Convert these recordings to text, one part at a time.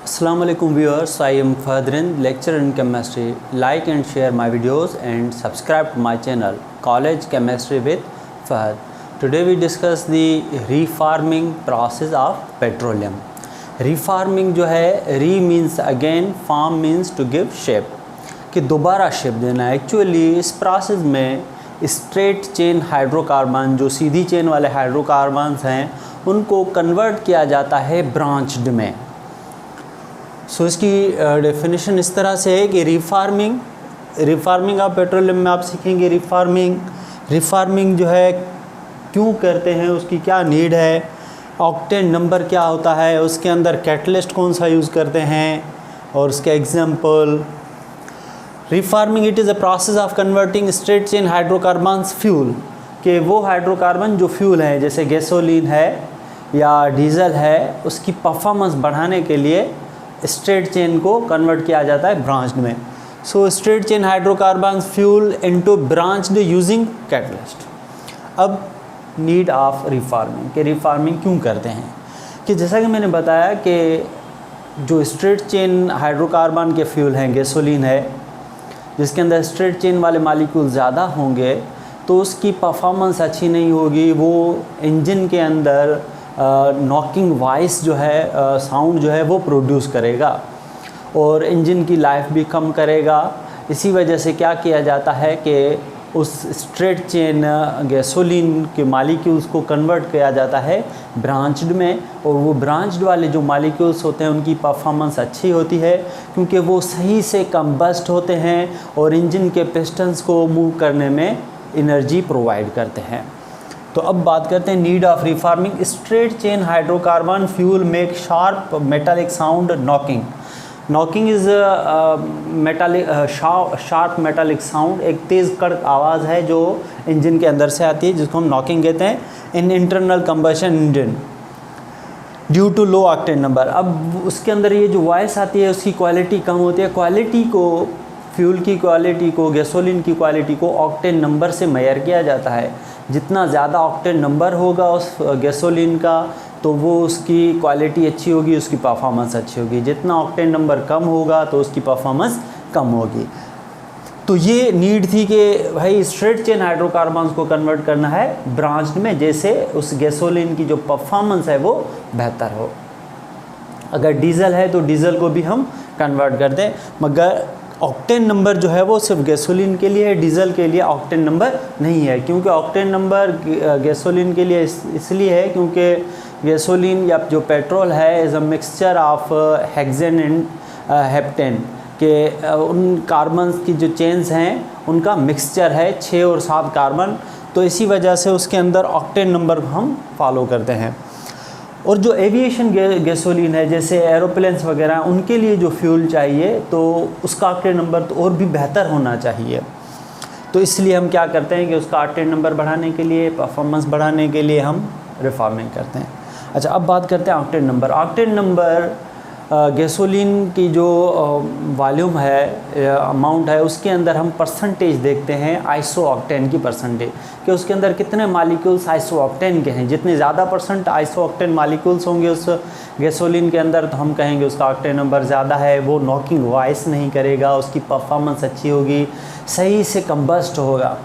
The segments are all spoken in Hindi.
Assalamualaikum viewers, I am Fahadrin, lecturer in chemistry. Like and share my videos and subscribe to my channel College Chemistry with Fahad. Today we discuss the reforming process of petroleum. Reforming जो है, re means again, form means to give shape, कि दोबारा शेप देना. एक्चुअली इस प्रोसेस में स्ट्रेट चेन हाइड्रोकार्बन, जो सीधी चेन वाले हाइड्रोकार्बन्स हैं, उनको कन्वर्ट किया जाता है ब्रांच्ड में. सो इसकी डेफिनेशन इस तरह से है कि रिफार्मिंग ऑफ पेट्रोलियम में आप सीखेंगे रिफार्मिंग जो है क्यों करते हैं, उसकी क्या नीड है, ऑक्टेन नंबर क्या होता है, उसके अंदर कैटलिस्ट कौन सा यूज़ करते हैं और उसके example. Reforming it is a process of converting straight chain hydrocarbons fuel, कि वो हाइड्रोकार्बन जो फ्यूल है जैसे गैसोलीन है या डीजल है, उसकी परफॉर्मेंस बढ़ाने के लिए स्ट्रेट चेन को कन्वर्ट किया जाता है ब्रांच्ड में. So straight chain hydrocarbons fuel into branched using catalyst. अब नीड ऑफ रिफार्मिंग, कि रिफार्मिंग क्यों करते हैं, कि जैसा कि मैंने बताया कि जो स्ट्रेट चेन हाइड्रोकार्बन के फ्यूल हैं, गैसोलीन है, जिसके अंदर स्ट्रेट चेन वाले मालिक्यूल ज़्यादा होंगे तो उसकी परफॉर्मेंस अच्छी नहीं होगी. वो इंजन के अंदर नॉकिंग वॉइस जो है, साउंड जो है वो प्रोड्यूस करेगा और इंजन की लाइफ भी कम करेगा. इसी वजह से क्या किया जाता है कि उस स्ट्रेट चेन गैसोलीन के मालिक्यूल्स को कन्वर्ट किया जाता है ब्रांच्ड में, और वो ब्रांच्ड वाले जो मालिक्यूल्स होते हैं उनकी परफॉर्मेंस अच्छी होती है क्योंकि वो सही से कंबस्ट होते हैं और इंजन के पिस्टन्स को मूव करने में एनर्जी प्रोवाइड करते हैं. तो अब बात करते हैं need of reforming. Straight chain hydrocarbon fuel make sharp metallic sound knocking is metallic sharp metallic sound. एक तेज़ कड़क आवाज़ है जो इंजन के अंदर से आती है, जिसको हम नॉकिंग कहते हैं in internal combustion engine due to low octane number. अब उसके अंदर ये जो वॉइस आती है उसकी क्वालिटी कम होती है. क्वालिटी को, फ्यूल की क्वालिटी को, गैसोलीन की क्वालिटी को ऑक्टेन नंबर से मेजर किया जाता है. जितना ज़्यादा ऑक्टेन नंबर होगा उस गैसोलीन का तो वो उसकी क्वालिटी अच्छी होगी, उसकी परफॉर्मेंस अच्छी होगी. जितना ऑक्टेन नंबर कम होगा तो उसकी परफॉर्मेंस कम होगी. तो ये नीड थी कि भाई स्ट्रेट चेन हाइड्रोकार्बन्स को कन्वर्ट करना है ब्रांच्ड में, जैसे उस गैसोलीन की जो परफॉर्मेंस है वो बेहतर हो. अगर डीजल है तो डीजल को भी हम कन्वर्ट कर दें, मगर ऑक्टेन नंबर जो है वो सिर्फ गैसोलीन के लिए है, डीजल के लिए ऑक्टेन नंबर नहीं है. क्योंकि ऑक्टेन नंबर गैसोलीन के लिए इसलिए है क्योंकि गैसोलीन या जो पेट्रोल है is a mixture of hexane and heptane, के उन कार्बन्स की जो चेन्स हैं उनका मिक्सचर है, 6 और 7 कार्बन. तो इसी वजह से उसके अंदर ऑक्टेन नंबर हम फॉलो करते हैं. और जो एविएशन गैसोलीन है जैसे एरोप्लेन्स वगैरह, उनके लिए जो फ्यूल चाहिए तो उसका ऑक्टेन नंबर तो और भी बेहतर होना चाहिए. तो इसलिए हम क्या करते हैं कि उसका ऑक्टेन नंबर बढ़ाने के लिए, परफॉर्मेंस बढ़ाने के लिए हम रिफार्मिंग करते हैं. अच्छा, अब बात करते हैं octane number. Octane number gasoline की जो वॉल्यूम है, अमाउंट है, उसके अंदर हम परसेंटेज देखते हैं आइसो ऑक्टेन की परसेंटेज, कि उसके अंदर कितने मालिक्यूल्स आइसो ऑक्टेन के हैं. जितने ज़्यादा परसेंट आइसो ऑक्टेन मालिक्यूल्स होंगे उस गैसोलीन के अंदर तो हम कहेंगे उसका ऑक्टेन नंबर ज़्यादा है. वो नॉकिंग वॉइस नहीं करेगा, उसकी परफॉर्मेंस अच्छी होगी, सही से कंबस्ट होगा.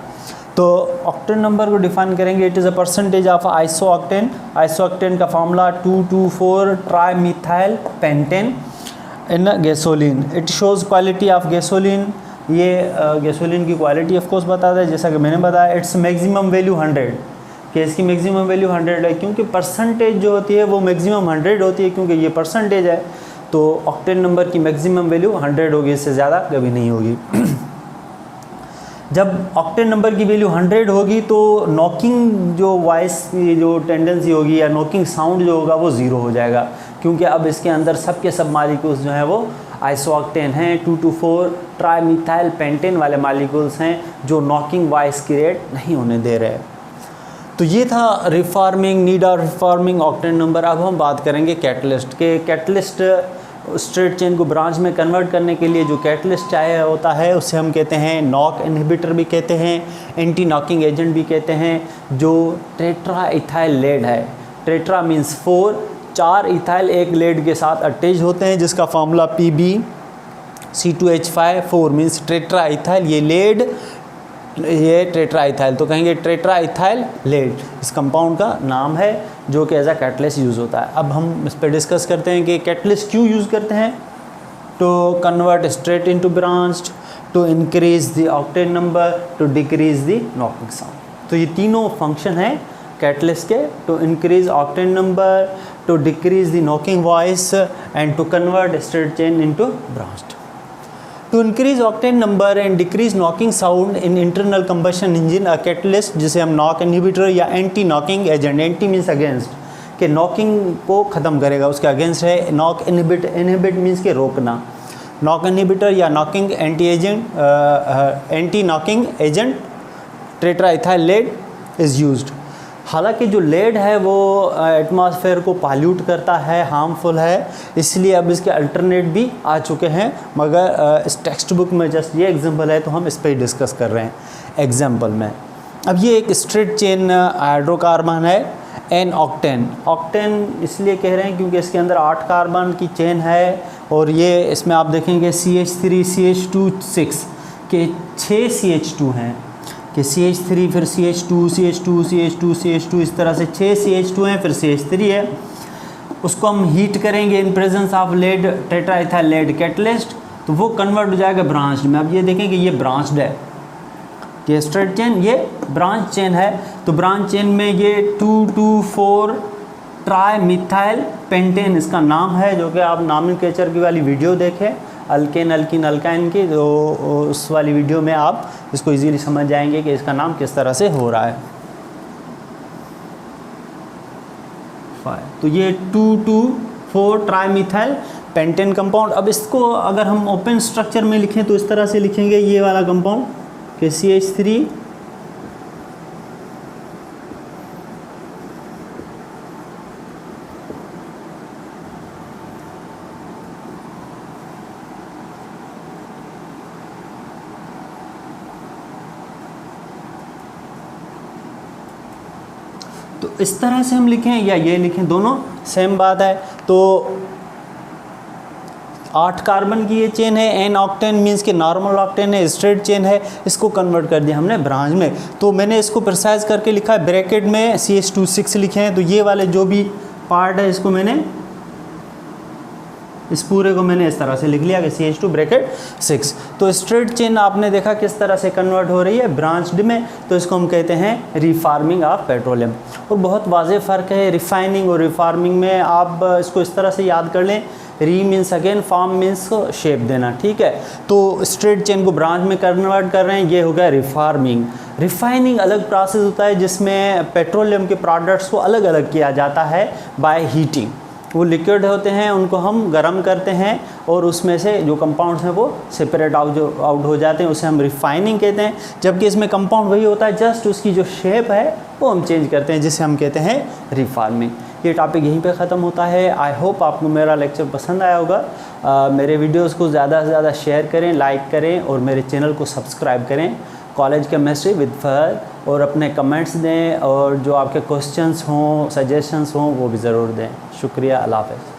तो ऑक्टेन नंबर को डिफाइन करेंगे, it is a percentage of isooctane. Isooctane का formula 2,2,4 trimethyl pentane in gasoline. It shows quality of gasoline. ये गैसोलीन की क्वालिटी ऑफ कोर्स बताता है, जैसा कि मैंने बताया. इट्स मैक्सिमम वैल्यू 100, कि इसकी मैक्सिमम वैल्यू 100 है, क्योंकि परसेंटेज जो होती है वो मैक्सिमम 100 होती है, क्योंकि ये परसेंटेज है. तो ऑक्टेन नंबर की मैक्सिमम वैल्यू 100 होगी, इससे ज़्यादा कभी नहीं होगी. जब ऑक्टेन नंबर की वैल्यू 100 होगी तो नॉकिंग जो वॉइस की जो टेंडेंसी होगी या नॉकिंग साउंड जो होगा वो ज़ीरो हो जाएगा, क्योंकि अब इसके अंदर सब के सब मालिक्यूल्स जो हैं वो आइसो ऑक्टेन हैं. 2,2,4 ट्राईमिथाइल पेंटेन वाले मालिक्यूल्स हैं जो नॉकिंग वॉइस क्रिएट नहीं होने दे रहे. तो ये था रिफार्मिंग, नीड ऑफ रिफार्मिंग, ऑक्टेन नंबर. अब हम बात करेंगे कैटलिस्ट के. कैटलिस्ट स्ट्रेट चेन को ब्रांच में कन्वर्ट करने के लिए जो कैटलिस्ट चाहिए होता है उसे हम कहते हैं नॉक इनहिबिटर भी कहते हैं, एंटी नॉकिंग एजेंट भी कहते हैं, जो टेट्रा इथाइल लेड है. टेट्रा मीन्स 4, 4 इथाइल एक लेड के साथ अटैच होते हैं, जिसका formula PbC2H5 means tetra ethyl. ये लेड, ये टेट्रा इथाइल, तो कहेंगे टेट्रा इथाइल लेड इस कंपाउंड का नाम है, जो कि एज अ कैटलिस्ट यूज़ होता है। अब हम इस पर डिस्कस करते हैं कि कैटलिस्ट क्यों यूज़ करते हैं। To convert straight into branched, to increase the octane number, to decrease the knocking sound. तो ये तीनों फंक्शन हैं कैटलिस्ट के, to increase octane number, to decrease the knocking voice and to convert straight chain into branched. To increase octane number and decrease knocking sound in internal combustion engine, a catalyst जिसे हम नॉक इनहिबिटर या anti knocking agent, anti means against, के नॉकिंग को ख़त्म करेगा, उसके अगेंस्ट है। नॉक इनहिबिट मीन्स के रोकना। नॉक इनहिबिटर या knocking anti knocking agent tetra ethyl lead is used. हालांकि जो लेड है वो एटमॉस्फेयर को पॉल्यूट करता है, हार्मफुल है, इसलिए अब इसके अल्टरनेट भी आ चुके हैं, मगर इस टेक्स्ट बुक में जस्ट ये एग्जांपल है तो हम इस पर ही डिस्कस कर रहे हैं एग्जांपल में। अब ये एक स्ट्रेट चेन हाइड्रोकार्बन है एन ऑक्टेन। ऑक्टेन इसलिए कह रहे हैं क्योंकि इसके अंदर 8 कार्बन की चेन है, और ये इसमें आप देखेंगे CH3 CH2 6 के 6 CH2 हैं, कि CH3 फिर CH2 CH2 CH2 CH2 इस तरह से 6 CH2 हैं, फिर CH3 है। उसको हम हीट करेंगे in presence of lead tetra ethyl lead catalyst, तो वो कन्वर्ट हो जाएगा ब्रांच्ड में। अब ये देखें कि ये ब्रांच्ड है, कि स्ट्रेट चेन ये ब्रांच चेन है, तो ब्रांच चेन में ये 2,2,4 ट्राई मिथाइल पेंटेन इसका नाम है, जो कि आप नॉमेनक्लेचर की वाली वीडियो देखें, अल्केन अल्किन अल्काइन की, तो उस वाली वीडियो में आप इसको इजीली समझ जाएंगे कि इसका नाम किस तरह से हो रहा है। तो ये 2,2,4 ट्राईमिथाइल पेंटेन कंपाउंड। अब इसको अगर हम ओपन स्ट्रक्चर में लिखें तो इस तरह से लिखेंगे, ये वाला कंपाउंड कि CH3 तो इस तरह से हम लिखें या ये लिखें, दोनों सेम बात है। तो 8 कार्बन की ये चेन है, एन ऑक्टेन मीन्स के नॉर्मल ऑक्टेन है, स्ट्रेट चेन है, इसको कन्वर्ट कर दिया हमने ब्रांच में। तो मैंने इसको प्रिसाइज करके लिखा है, ब्रैकेट में CH2 6 लिखे हैं, तो ये वाले जो भी पार्ट है इसको मैंने, इस पूरे को मैंने इस तरह से लिख लिया कि CH2 ब्रैकेट 6। तो स्ट्रेट चेन आपने देखा किस तरह से कन्वर्ट हो रही है ब्रांच्ड में, तो इसको हम कहते हैं रिफार्मिंग ऑफ पेट्रोलियम। और बहुत वाज़ेह फ़र्क है रिफाइनिंग और रिफार्मिंग में, आप इसको इस तरह से याद कर लें, re means again, form means shape देना, ठीक है। तो स्ट्रेट चेन को ब्रांच में कन्वर्ट कर रहे हैं, ये हो गया रिफार्मिंग। रिफाइनिंग अलग प्रोसेस होता है जिसमें पेट्रोलियम के प्रोडक्ट्स को अलग अलग किया जाता है बाय हीटिंग। वो लिक्विड होते हैं, उनको हम गर्म करते हैं और उसमें से जो कंपाउंड्स हैं वो सेपरेट आउट हो जाते हैं, उसे हम रिफाइनिंग कहते हैं। जबकि इसमें कंपाउंड वही होता है, जस्ट उसकी जो शेप है वो हम चेंज करते हैं, जिसे हम कहते हैं रिफार्मिंग। ये टॉपिक यहीं पे ख़त्म होता है। आई होप आपको मेरा लेक्चर पसंद आया होगा। मेरे वीडियोज़ को ज़्यादा से ज़्यादा शेयर करें, लाइक करें और मेरे चैनल को सब्सक्राइब करें, कॉलेज केमिस्ट्री विद फहद, और अपने कमेंट्स दें और जो आपके क्वेश्चंस हों, सजेशंस हों वो भी ज़रूर दें। शुक्रिया, अल्लाह हाफ़िज़।